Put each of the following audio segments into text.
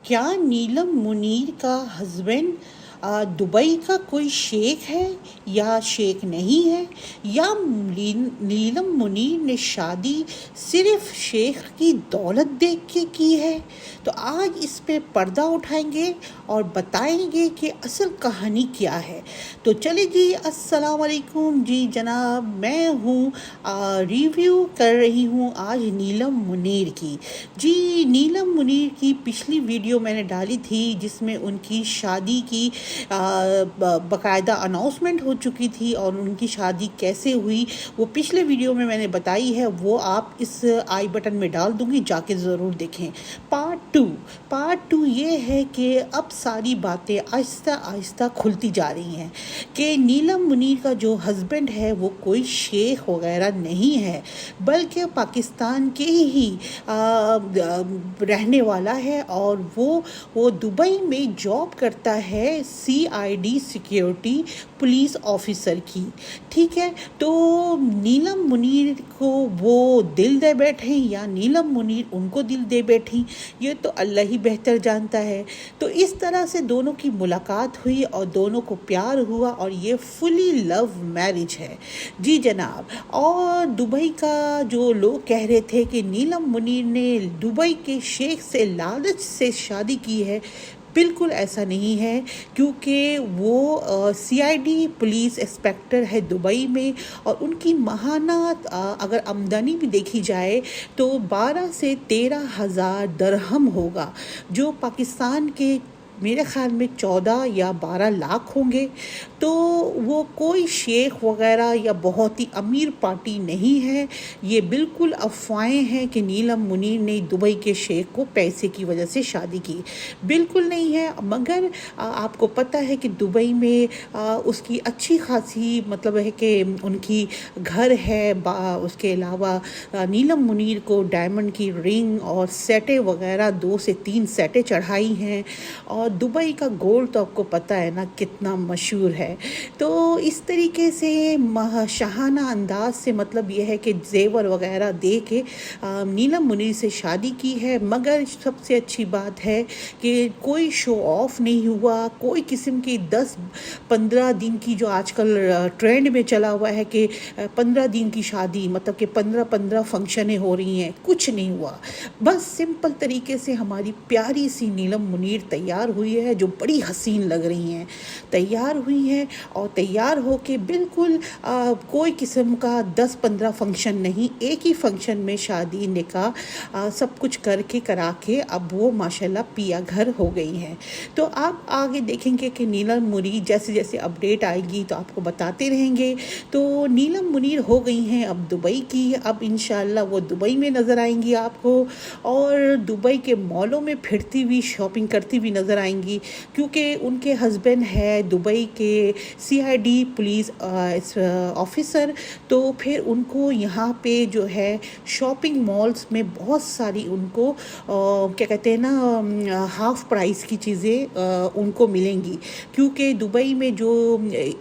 क्या नीलम मुनीर का husband Dubai का कोई शेख है या शेख नहीं है, या नीलम मुनीर ने शादी सिर्फ शेख की दौलत देख के की है? तो आज इस पे पर्दा उठाएंगे और बताएंगे कि असल कहानी क्या है। तो चले जी, अस्सलाम वालेकुम जी जनाब, मैं हूँ रिव्यू कर रही हूँ आज नीलम मुनीर की। जी, नीलम मुनीर की पिछली वीडियो मैंने डाली थी जिसमें उनकी शादी की बाकायदा अनाउंसमेंट हो चुकी थी और उनकी शादी कैसे हुई वो पिछले वीडियो में मैंने बताई है। वो आप इस आई बटन में डाल दूंगी, जाके ज़रूर देखें। पार्ट टू ये है कि अब सारी बातें आहिस्ता आहिस्ता खुलती जा रही हैं कि नीलम मुनीर का जो हस्बैंड है वो कोई शेख वगैरह नहीं है, बल्कि पाकिस्तान के ही रहने वाला है और वो दुबई में जॉब करता है CID सिक्योरिटी पुलिस ऑफिसर की। ठीक है, तो नीलम मुनीर को वो दिल दे बैठे या नीलम मुनीर उनको दिल दे बैठी, ये तो अल्लाह ही बेहतर जानता है। तो इस तरह से दोनों की मुलाकात हुई और दोनों को प्यार हुआ और ये फुली लव मैरिज है जी जनाब। और दुबई का जो लोग कह रहे थे कि नीलम मुनीर ने दुबई के शेख से लालच से शादी की है, बिल्कुल ऐसा नहीं है, क्योंकि वो CID पुलिस इंस्पेक्टर है दुबई में और उनकी माहाना अगर आमदनी भी देखी जाए तो 12 से 13 हज़ार दरहम होगा, जो पाकिस्तान के मेरे ख़्याल में 14 या 12 लाख होंगे। तो वो कोई शेख वगैरह या बहुत ही अमीर पार्टी नहीं है। ये बिल्कुल अफवाहें हैं कि नीलम मुनीर ने दुबई के शेख को पैसे की वजह से शादी की, बिल्कुल नहीं है। मगर आपको पता है कि दुबई में उसकी अच्छी खासी मतलब है कि उनकी घर है। उसके अलावा नीलम मुनीर को डायमंड की रिंग और सेटें वगैरह 2 से 3 सेटें चढ़ाई हैं। और दुबई का गोल्ड तो आपको पता है ना कितना मशहूर है। तो इस तरीके से शाहाना अंदाज से मतलब ये है कि जेवर वगैरह दे के नीलम मुनीर से शादी की है। मगर सबसे अच्छी बात है कि कोई शो ऑफ नहीं हुआ, कोई किस्म की 10-15 दिन की जो आजकल ट्रेंड में चला हुआ है कि 15 दिन की शादी, मतलब कि 15-15 फंक्शनें हो रही हैं, कुछ नहीं हुआ। बस सिंपल तरीके से हमारी प्यारी सी नीलम मुनीर तैयार हुई है, जो बड़ी हसीन लग रही हैं, तैयार हुई हैं और तैयार हो के बिल्कुल कोई किस्म का 10-15 फंक्शन नहीं, एक ही फंक्शन में शादी निकाह सब कुछ करके करा के अब वो माशाल्लाह पिया घर हो गई हैं। तो आप आगे देखेंगे कि नीलम मुनीर जैसे जैसे अपडेट आएगी तो आपको बताते रहेंगे। तो नीलम मुनीर हो गई हैं अब दुबई की, अब इंशाल्लाह वो दुबई में नज़र आएंगी आपको और दुबई के मॉलों में फिरती हुई शॉपिंग करती हुई नज़र आएंगी, क्योंकि उनके हस्बैंड है दुबई के CID पुलिस ऑफिसर। तो फिर उनको यहाँ पे जो है शॉपिंग मॉल्स में बहुत सारी उनको क्या कहते हैं ना हाफ प्राइस की चीज़ें उनको मिलेंगी, क्योंकि दुबई में जो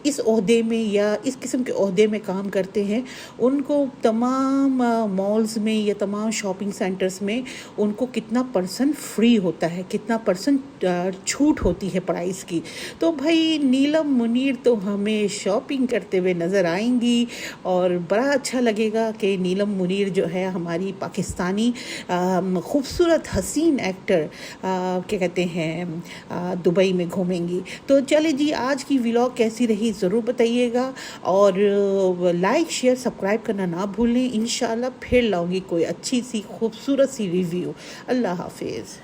इस ओहदे में या इस किस्म के ओहदे में काम करते हैं उनको तमाम मॉल्स में या तमाम शॉपिंग सेंटर्स में उनको कितना % फ्री होता है, कितना % छूट होती है प्राइस की। तो भाई नीलम मुनीर तो हमें शॉपिंग करते हुए नज़र आएंगी और बड़ा अच्छा लगेगा कि नीलम मुनीर जो है हमारी पाकिस्तानी खूबसूरत हसीन एक्टर क्या कहते हैं दुबई में घूमेंगी। तो चले जी, आज की व्लॉग कैसी रही ज़रूर बताइएगा और लाइक शेयर सब्सक्राइब करना ना भूलें। इंशाल्लाह फिर लाऊंगी कोई अच्छी सी खूबसूरत सी रिव्यू। अल्लाह हाफिज़।